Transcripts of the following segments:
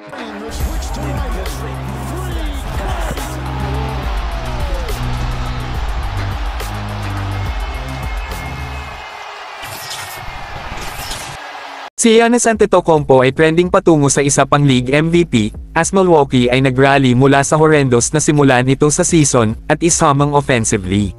And the switch to right. Three, great! Si Giannis Antetokounmpo ay trending patungo sa isa pang league MVP, as Milwaukee ay nagrally mula sa horrendous na simula nito sa season, at ishamang offensively.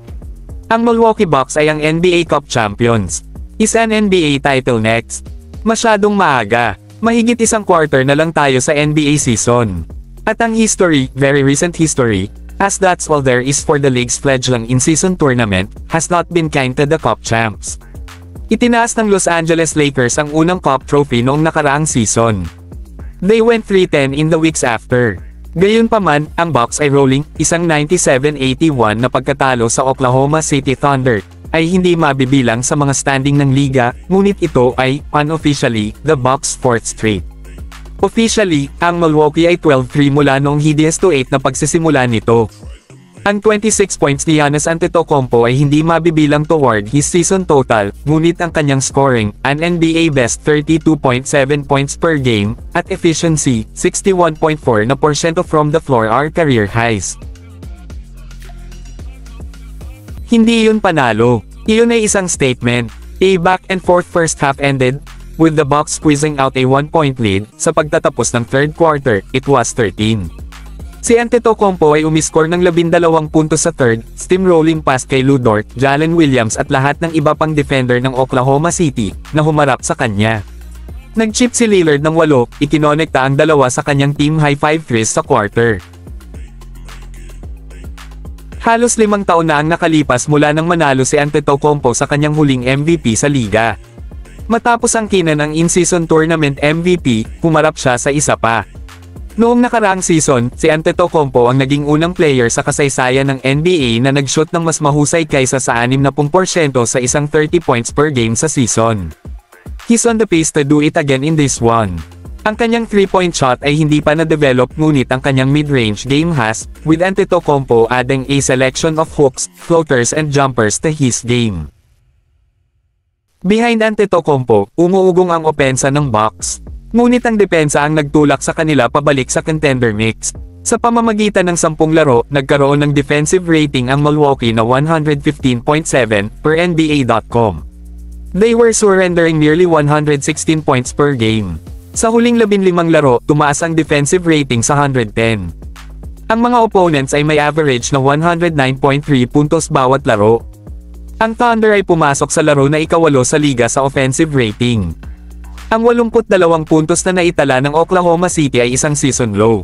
Ang Milwaukee Bucks ay ang NBA Cup champions. Isa an NBA title next. Masyadong maaga, mahigit isang quarter na lang tayo sa NBA season. At ang history, very recent history, as that's all there is for the league's fledgling in-season tournament, has not been kind to the Cup champs. Itinaas ng Los Angeles Lakers ang unang cup trophy noong nakaraang season. They went 3-10 in the weeks after. Gayunpaman, ang Bucks ay rolling, isang 97-81 na pagkatalo sa Oklahoma City Thunder, ay hindi mabibilang sa mga standing ng liga, ngunit ito ay, unofficially, the Bucks' fourth straight. Officially, ang Milwaukee ay 12-3 mula noong hideous to 8 na pagsisimula nito. Ang 26 points ni Giannis Antetokounmpo ay hindi mabibilang toward his season total, ngunit ang kanyang scoring, an NBA best 32.7 points per game, at efficiency, 61.4% from the floor are career highs. Hindi yun panalo. Iyon ay isang statement. A back and forth first half ended, with the Bucks squeezing out a 1-point lead. Sa pagtatapos ng third quarter, it was 13. Si Antetokounmpo ay umiscore ng 12 puntos sa third, steamrolling past kay Lu Dort, Jalen Williams at lahat ng iba pang defender ng Oklahoma City, na humarap sa kanya. Nag-chip si Lillard ng 8, ikinonekta ang dalawa sa kanyang team-high 5 threes sa quarter. Halos 5 taon na ang nakalipas mula nang manalo si Antetokounmpo sa kanyang huling MVP sa liga. Matapos ang kina ng in-season tournament MVP, humarap siya sa isa pa. Noong nakaraang season, si Antetokounmpo ang naging unang player sa kasaysayan ng NBA na nag-shoot ng mas mahusay kaysa sa 60% sa isang 30 points per game sa season. He's on the pace to do it again in this one. Ang kanyang 3-point shot ay hindi pa na-develop ngunit ang kanyang mid-range game has, with Antetokounmpo adding a selection of hooks, floaters and jumpers to his game. Behind Antetokounmpo, umuugong ang opensa ng Bucks. Ngunit ang depensa ang nagtulak sa kanila pabalik sa contender mix. Sa pamamagitan ng 10 laro, nagkaroon ng defensive rating ang Milwaukee na 115.7 per NBA.com. They were surrendering nearly 116 points per game. Sa huling 15 laro, tumaas ang defensive rating sa 110. Ang mga opponents ay may average na 109.3 puntos bawat laro. Ang Thunder ay pumasok sa laro na ika-8 sa liga sa offensive rating. Ang 82 puntos na naitala ng Oklahoma City ay isang season low.